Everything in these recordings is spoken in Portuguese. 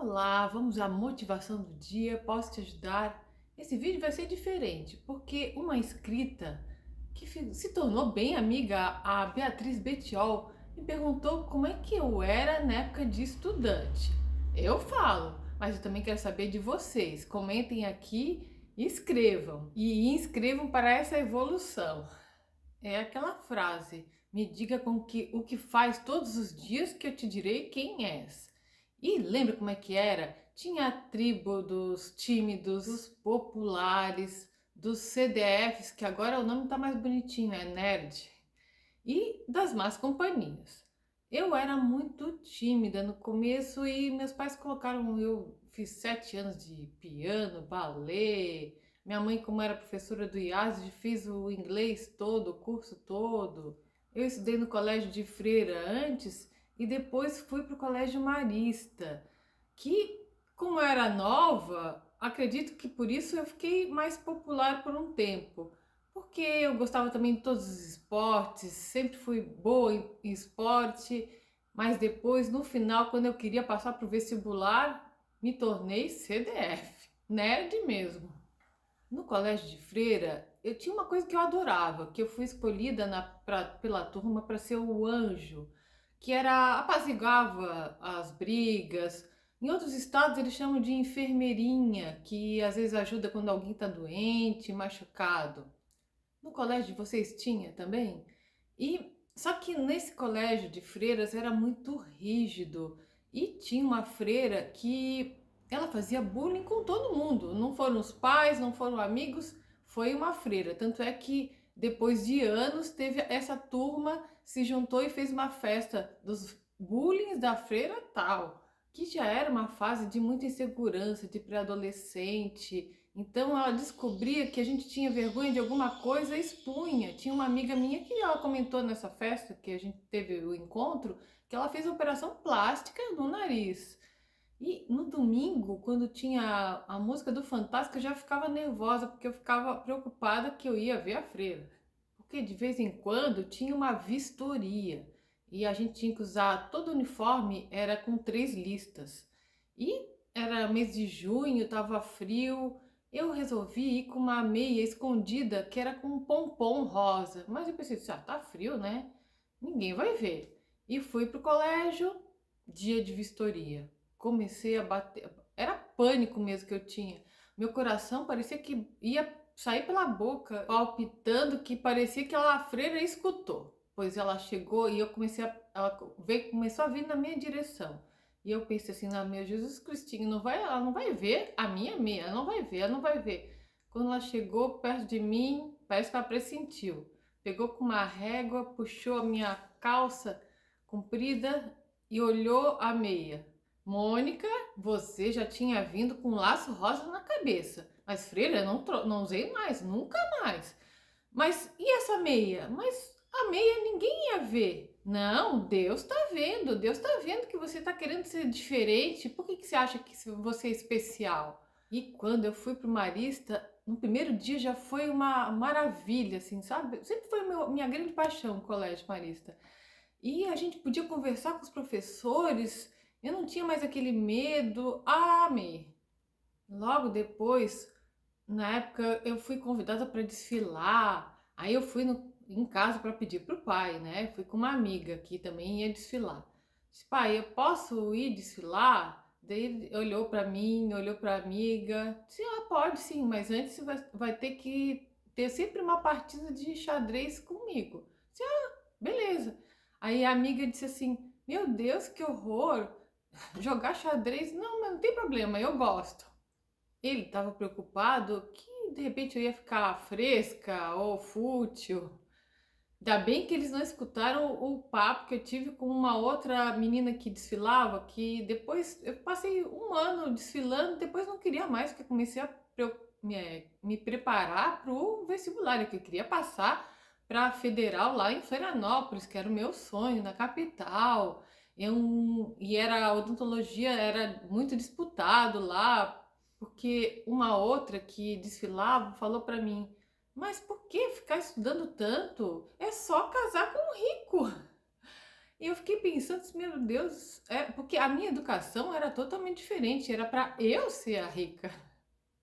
Olá, vamos à motivação do dia. Posso te ajudar? Esse vídeo vai ser diferente porque uma inscrita que se tornou bem amiga, a Beatriz Betiol, me perguntou como é que eu era na época de estudante. Eu falo, mas eu também quero saber de vocês. Comentem aqui e escrevam. E inscrevam para essa evolução. É aquela frase: me diga o que faz todos os dias que eu te direi quem és. E lembra como é que era? Tinha a tribo dos tímidos, dos populares, dos CDFs, que agora o nome tá mais bonitinho, é nerd, e das más companhias. Eu era muito tímida no começo e meus pais colocaram, eu fiz 7 anos de piano, balé. Minha mãe, como era professora do IASD, fez o inglês todo, o curso todo. Eu estudei no colégio de freira antes e depois fui para o colégio marista, que, como eu era nova, acredito que por isso eu fiquei mais popular por um tempo. Porque eu gostava também de todos os esportes, sempre fui boa em esporte, mas depois, no final, quando eu queria passar para o vestibular, me tornei CDF, nerd mesmo. No colégio de freira, eu tinha uma coisa que eu adorava, que eu fui escolhida pela turma para ser o anjo, que era apaziguava as brigas. Em outros estados eles chamam de enfermeirinha, que às vezes ajuda quando alguém está doente, machucado. No colégio de vocês tinha também? E só que nesse colégio de freiras era muito rígido e tinha uma freira que ela fazia bullying com todo mundo. Não foram os pais, não foram amigos, foi uma freira. Tanto é que depois de anos teve essa turma se juntou e fez uma festa dos bullying da freira tal, que já era uma fase de muita insegurança, de pré-adolescente. Então ela descobria que a gente tinha vergonha de alguma coisa e expunha. Tinha uma amiga minha que ela comentou nessa festa que a gente teve o encontro, que ela fez a operação plástica no nariz. E no domingo, quando tinha a música do Fantástico, eu já ficava nervosa, porque eu ficava preocupada que eu ia ver a freira. Porque de vez em quando tinha uma vistoria e a gente tinha que usar todo o uniforme, era com 3 listas. E era mês de junho, estava frio. Eu resolvi ir com uma meia escondida que era com um pompom rosa. Mas eu pensei, tá frio, né? Ninguém vai ver. E fui pro colégio, dia de vistoria. Comecei a bater. Era pânico mesmo que eu tinha. Meu coração parecia que ia sair pela boca, palpitando, que parecia que a freira escutou. Pois ela chegou e eu comecei começou a vir na minha direção. E eu pensei assim, não, meu Jesus Cristinho, ela não vai ver a minha meia, ela não vai ver, ela não vai ver. Quando ela chegou perto de mim, parece que ela pressentiu. Pegou com uma régua, puxou a minha calça comprida e olhou a meia. Mônica, você já tinha vindo com um laço rosa na cabeça. Mas, freira, não usei mais, nunca mais. Mas e essa meia? Mas a meia ninguém ia ver. Não, Deus tá vendo que você tá querendo ser diferente. Por que você acha que você é especial? E quando eu fui pro Marista, no primeiro dia já foi uma maravilha, assim, sabe? Sempre foi minha grande paixão o Colégio Marista. E a gente podia conversar com os professores, eu não tinha mais aquele medo. Ah, amei. Logo depois, na época, eu fui convidada para desfilar. Aí eu fui em casa para pedir pro pai, né? Fui com uma amiga que também ia desfilar. Disse, pai, eu posso ir desfilar? Daí ele olhou para mim, olhou para a amiga. Disse, ah, pode sim, mas antes você vai ter que ter sempre uma partida de xadrez comigo. Disse, ah, beleza. Aí a amiga disse assim, meu Deus, que horror! Jogar xadrez? Não, mas não tem problema, eu gosto. Ele estava preocupado que de repente eu ia ficar fresca ou fútil. Ainda bem que eles não escutaram o papo que eu tive com uma outra menina que desfilava, que depois eu passei um ano desfilando, depois não queria mais, porque comecei a me preparar para o vestibular, que eu queria passar para a Federal lá em Florianópolis, que era o meu sonho, na capital. E era a odontologia era muito disputado lá, porque uma outra que desfilava falou para mim, mas por que ficar estudando tanto? É só casar com um rico. E eu fiquei pensando, assim, meu Deus, porque a minha educação era totalmente diferente, era para eu ser a rica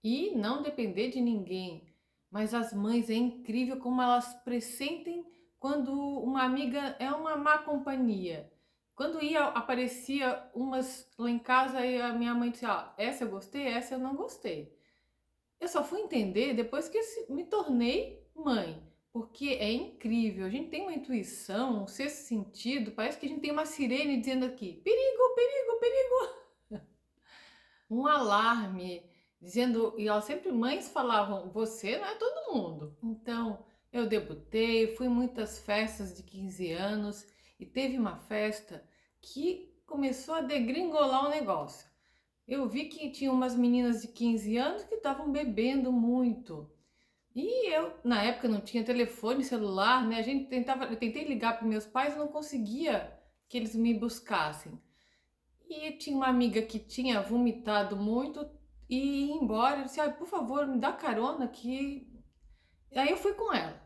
e não depender de ninguém. Mas as mães, é incrível como elas pressentem quando uma amiga é uma má companhia. Quando aparecia umas lá em casa e a minha mãe dizia, ó, essa eu gostei, essa eu não gostei. Eu só fui entender depois que me tornei mãe, porque é incrível. A gente tem uma intuição, um sexto sentido, parece que a gente tem uma sirene dizendo aqui: perigo, perigo, perigo. Um alarme, dizendo. E elas sempre, mães falavam: você não é todo mundo. Então, eu debutei, fui em muitas festas de 15 anos e teve uma festa que começou a degringolar o negócio. Eu vi que tinha umas meninas de 15 anos que estavam bebendo muito. E eu, na época, não tinha telefone, celular, né? Eu tentei ligar para meus pais e não conseguia que eles me buscassem. E tinha uma amiga que tinha vomitado muito e ia embora. Eu disse, ah, por favor, me dá carona que... Aí eu fui com ela.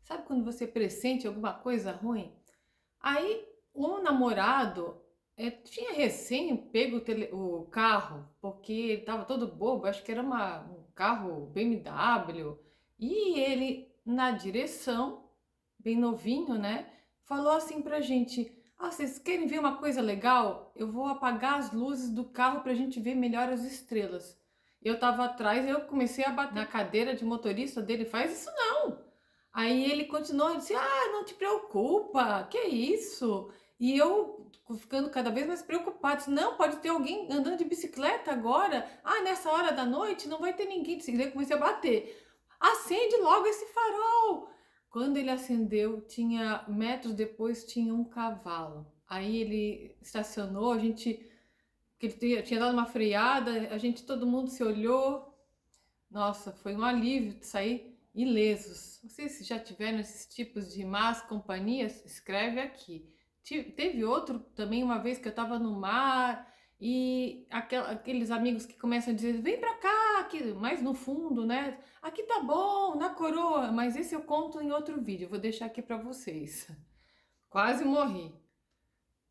Sabe quando você pressente alguma coisa ruim? Aí o namorado tinha recém pego o carro, porque ele estava todo bobo, acho que era um carro BMW, e ele, na direção, bem novinho, né, falou assim pra gente: ah, vocês querem ver uma coisa legal? Eu vou apagar as luzes do carro pra gente ver melhor as estrelas. Eu tava atrás, eu comecei a bater na cadeira de motorista dele, faz isso não! Aí ele continuou, disse, ah, não te preocupa, que isso? E eu ficando cada vez mais preocupada, disse, não, pode ter alguém andando de bicicleta agora? Ah, nessa hora da noite não vai ter ninguém. Eu comecei a bater. Acende logo esse farol! Quando ele acendeu, tinha metros depois tinha um cavalo. Aí ele estacionou, que ele tinha dado uma freada, todo mundo se olhou. Nossa, foi um alívio de sair ilesos. Vocês já tiveram esses tipos de más companhias? Escreve aqui. Teve outro também uma vez que eu estava no mar e aqueles amigos que começam a dizer, vem pra cá, aqui, mais no fundo, né? Aqui tá bom, na coroa, mas esse eu conto em outro vídeo, vou deixar aqui para vocês. Quase morri.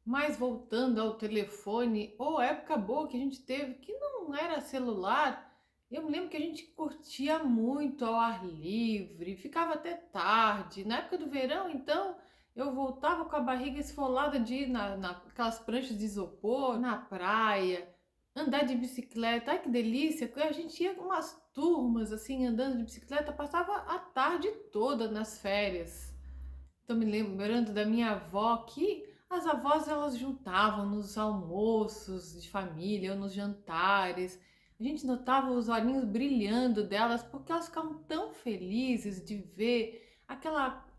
Mas voltando ao telefone, ou época boa que a gente teve, que não era celular, eu me lembro que a gente curtia muito ao ar livre, ficava até tarde. Na época do verão, então, eu voltava com a barriga esfolada de ir naquelas pranchas de isopor, na praia, andar de bicicleta. Ai, que delícia! A gente ia com umas turmas, assim, andando de bicicleta, passava a tarde toda nas férias. Estou me lembrando da minha avó que as avós elas juntavam nos almoços de família ou nos jantares. A gente notava os olhinhos brilhando delas porque elas ficavam tão felizes de ver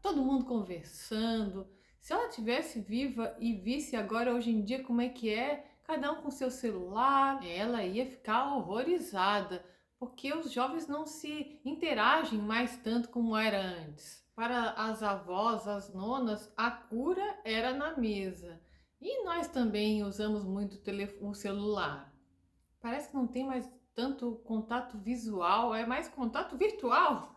todo mundo conversando. Se ela tivesse viva e visse agora hoje em dia como é que é, cada um com seu celular, ela ia ficar horrorizada, porque os jovens não se interagem mais tanto como era antes. Para as avós, as nonas, a cura era na mesa. E nós também usamos muito o celular. Parece que não tem mais tanto contato visual, é mais contato virtual.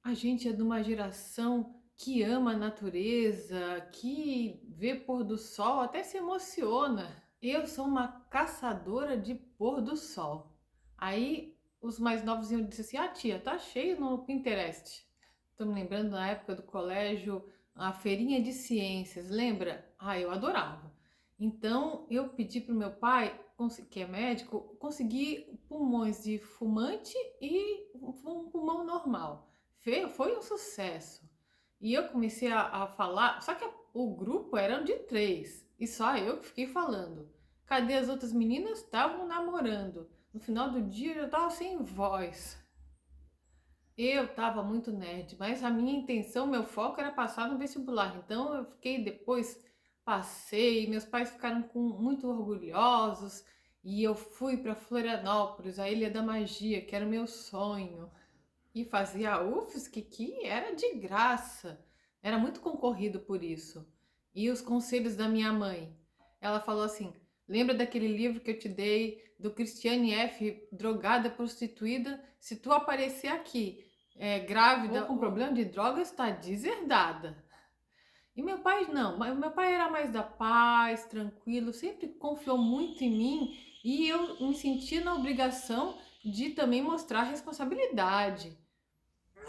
A gente é de uma geração que ama a natureza, que vê pôr do sol, até se emociona. Eu sou uma caçadora de pôr do sol. Aí os mais novos iam dizer assim, ah tia, tá cheio no Pinterest. Estou me lembrando na época do colégio, a feirinha de ciências, lembra? Ah, eu adorava. Então eu pedi para o meu pai, que é médico, conseguir pulmões de fumante e um pulmão normal. Foi um sucesso. E eu comecei a falar, só que o grupo era de 3 e só eu que fiquei falando. Cadê as outras meninas? Estavam namorando. No final do dia eu já estava sem voz. Eu estava muito nerd, mas a minha intenção, meu foco era passar no vestibular. Então eu fiquei depois, passei, meus pais ficaram muito orgulhosos e eu fui para Florianópolis, a Ilha da Magia, que era o meu sonho. E fazia a UFSC, que era de graça. Era muito concorrido por isso. E os conselhos da minha mãe. Ela falou assim, lembra daquele livro que eu te dei, do Christiane F., drogada, prostituída? Se tu aparecer aqui, grávida ou com problema de drogas, está deserdada. E meu pai não, meu pai era mais da paz, tranquilo, sempre confiou muito em mim e eu me sentia na obrigação de também mostrar responsabilidade.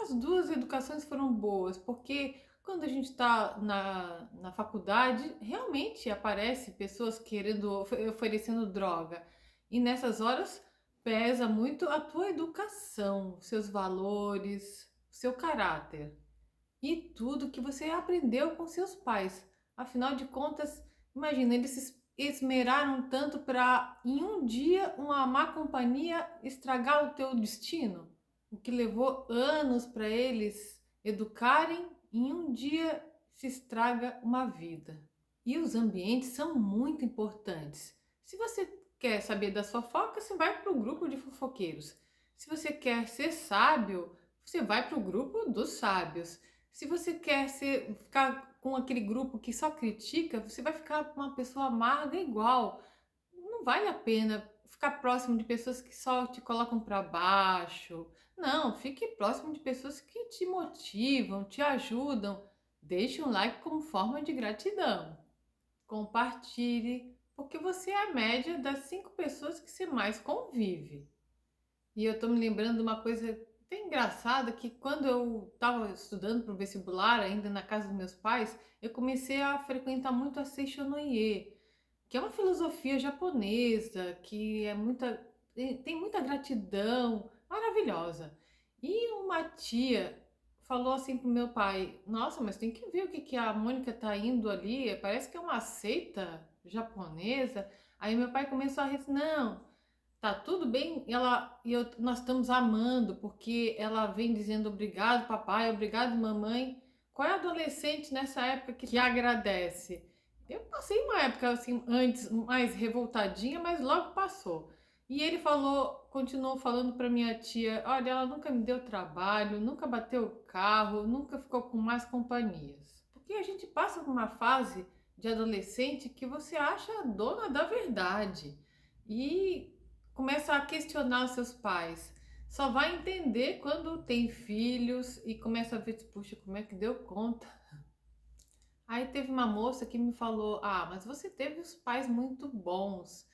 As duas educações foram boas, porque quando a gente está na faculdade, realmente aparece pessoas querendo, oferecendo droga. E nessas horas pesa muito a tua educação, seus valores, seu caráter e tudo que você aprendeu com seus pais. Afinal de contas, imagina, eles se esmeraram tanto para em um dia uma má companhia estragar o teu destino. O que levou anos para eles educarem, em um dia se estraga uma vida. E os ambientes são muito importantes. Se você quer saber das fofocas, você vai para o grupo de fofoqueiros. Se você quer ser sábio, você vai para o grupo dos sábios. Se você quer ficar com aquele grupo que só critica, você vai ficar uma pessoa amarga igual. Não vale a pena ficar próximo de pessoas que só te colocam para baixo. Não, fique próximo de pessoas que te motivam, te ajudam. Deixe um like como forma de gratidão. Compartilhe, porque você é a média das 5 pessoas que você mais convive. E eu tô me lembrando de uma coisa bem engraçada, que quando eu estava estudando para o vestibular, ainda na casa dos meus pais, eu comecei a frequentar muito a Seishonoye, que é uma filosofia japonesa, que tem muita gratidão, maravilhosa. E uma tia falou assim pro meu pai: Nossa, mas tem que ver o que que a Mônica tá indo ali, parece que é uma seita japonesa. Aí meu pai começou a rir, não, tá tudo bem, nós estamos amando, porque ela vem dizendo obrigado, papai, obrigado, mamãe. Qual é adolescente nessa época que agradece? Eu passei uma época assim, antes, mais revoltadinha, mas logo passou. E ele continuou falando para minha tia: olha, ela nunca me deu trabalho, nunca bateu o carro, nunca ficou com mais companhias. Porque a gente passa por uma fase de adolescente que você acha a dona da verdade. E começa a questionar os seus pais. Só vai entender quando tem filhos e começa a ver, puxa, como é que deu conta? Aí teve uma moça que me falou: Ah, mas você teve os pais muito bons.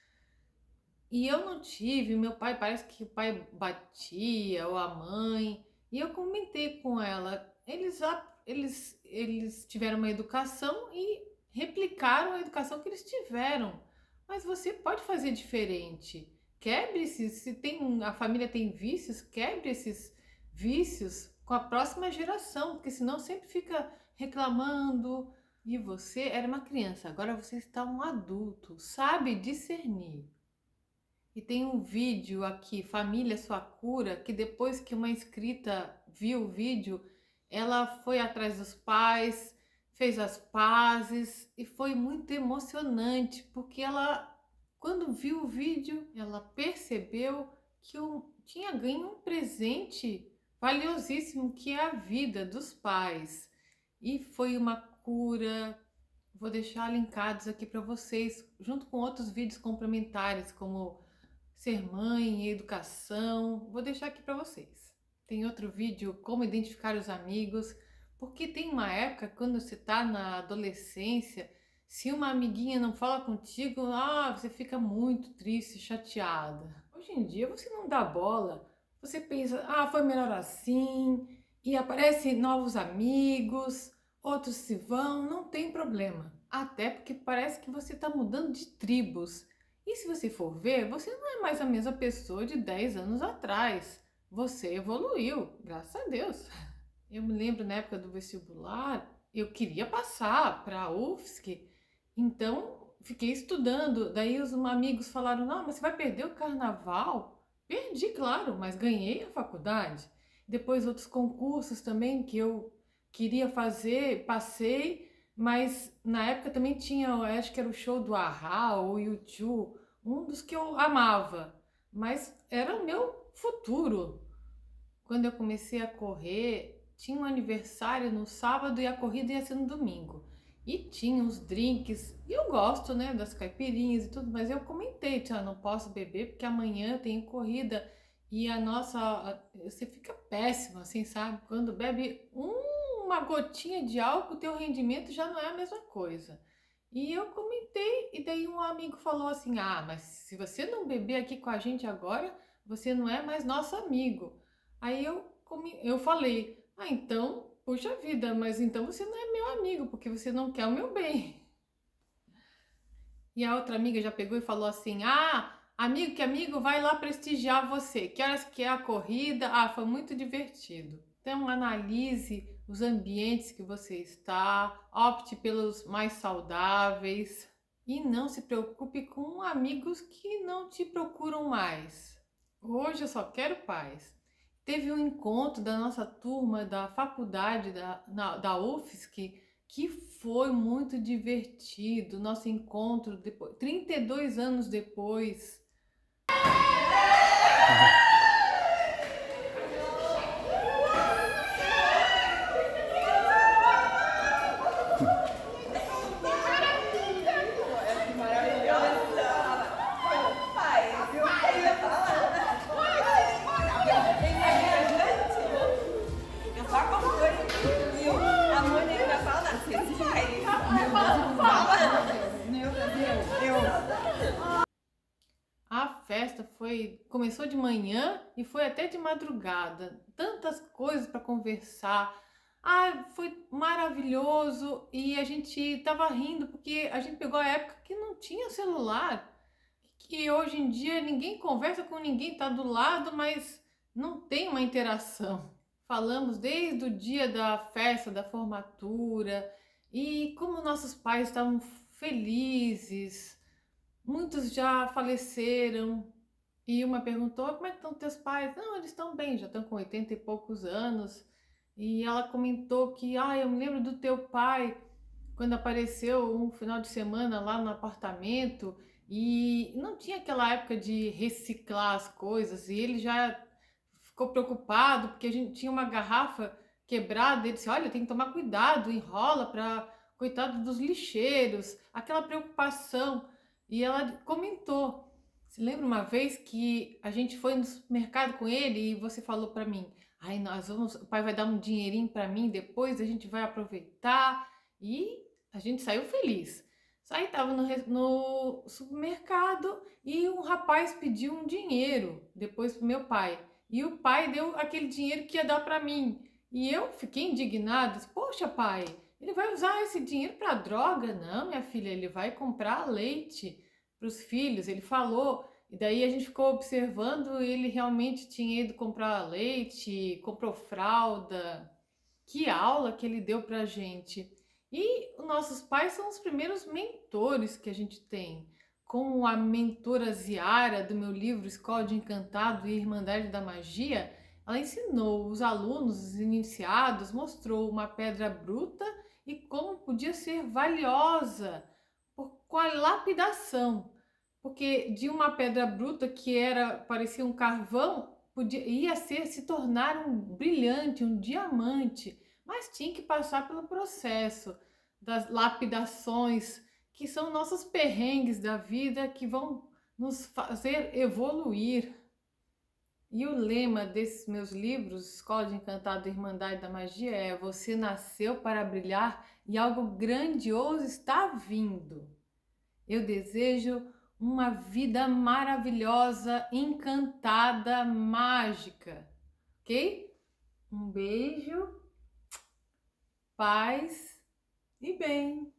E eu não tive, meu pai, parece que o pai batia, ou a mãe. E eu comentei com ela, eles tiveram uma educação e replicaram a educação que eles tiveram. Mas você pode fazer diferente. Quebre esses, se tem, a família tem vícios, quebre esses vícios com a próxima geração, porque senão sempre fica reclamando. E você era uma criança, agora você está um adulto, sabe discernir. E tem um vídeo aqui, Família Sua Cura, que depois que uma inscrita viu o vídeo, ela foi atrás dos pais, fez as pazes e foi muito emocionante, porque ela, quando viu o vídeo, ela percebeu que eu tinha ganho um presente valiosíssimo, que é a vida dos pais. E foi uma cura. Vou deixar linkados aqui para vocês, junto com outros vídeos complementares, como ser mãe, educação. Vou deixar aqui para vocês. Tem outro vídeo, como identificar os amigos, porque tem uma época, quando você está na adolescência, se uma amiguinha não fala contigo, você fica muito triste, chateada. Hoje em dia você não dá bola, você pensa, foi melhor assim, e aparecem novos amigos, outros se vão, não tem problema. Até porque parece que você está mudando de tribos. E se você for ver, você não é mais a mesma pessoa de 10 anos atrás. Você evoluiu, graças a Deus. Eu me lembro na época do vestibular, eu queria passar para a UFSC, então fiquei estudando. Daí os amigos falaram: Não, mas você vai perder o carnaval? Perdi, claro, mas ganhei a faculdade. Depois outros concursos também que eu queria fazer, passei. Mas na época também tinha, eu acho que era o show do A-ha ou U2, um dos que eu amava, mas era o meu futuro. Quando eu comecei a correr, tinha um aniversário no sábado e a corrida ia ser no domingo. E tinha os drinks, e eu gosto, né, das caipirinhas e tudo, mas eu comentei, tia, não posso beber porque amanhã tem corrida e você fica péssima, assim, sabe? Quando bebe uma gotinha de álcool, teu rendimento já não é a mesma coisa. E eu comentei, e daí um amigo falou assim, ah, mas se você não beber aqui com a gente agora, você não é mais nosso amigo. Aí eu falei, ah, então, puxa vida, mas então você não é meu amigo, porque você não quer o meu bem. E a outra amiga já pegou e falou assim, ah, amigo que amigo vai lá prestigiar você. Que horas que é a corrida? Ah, foi muito divertido. Então analise os ambientes que você está, opte pelos mais saudáveis e não se preocupe com amigos que não te procuram mais. Hoje eu só quero paz. Teve um encontro da nossa turma da faculdade da UFSC que foi muito divertido. Nosso encontro, 32 anos depois. A festa começou de manhã e foi até de madrugada. Tantas coisas para conversar. Ah, foi maravilhoso e a gente tava rindo porque a gente pegou a época que não tinha celular. Que hoje em dia ninguém conversa com ninguém, tá do lado, mas não tem uma interação. Falamos desde o dia da festa, da formatura e como nossos pais estavam felizes. Muitos já faleceram e uma perguntou, como é que estão teus pais? Não, eles estão bem, já estão com 80 e poucos anos. E ela comentou que, eu me lembro do teu pai quando apareceu um final de semana lá no apartamento e não tinha aquela época de reciclar as coisas e ele já ficou preocupado porque a gente tinha uma garrafa quebrada. Ele disse, olha, tem que tomar cuidado, enrola para coitado dos lixeiros, aquela preocupação. E ela comentou, se lembra uma vez que a gente foi no supermercado com ele e você falou para mim, o pai vai dar um dinheirinho para mim, depois a gente vai aproveitar. E a gente saiu feliz. Aí tava no supermercado e um rapaz pediu um dinheiro depois pro meu pai. E o pai deu aquele dinheiro que ia dar para mim. E eu fiquei indignada, disse, poxa pai, ele vai usar esse dinheiro para droga? Não, minha filha, ele vai comprar leite para os filhos, ele falou. E daí a gente ficou observando, ele realmente tinha ido comprar leite, comprou fralda. Que aula que ele deu pra gente. E os nossos pais são os primeiros mentores que a gente tem. Como a mentora Ziara do meu livro Escola de Encantado e Irmandade da Magia, ela ensinou os alunos, os iniciados, mostrou uma pedra bruta e como podia ser valiosa com a lapidação. Porque de uma pedra bruta que parecia um carvão, ia se tornar um brilhante, um diamante. Mas tinha que passar pelo processo das lapidações, que são nossos perrengues da vida, que vão nos fazer evoluir. E o lema desses meus livros, Escola de Encantado e Irmandade da Magia, é: você nasceu para brilhar e algo grandioso está vindo. Eu desejo uma vida maravilhosa, encantada, mágica, ok? Um beijo, paz e bem.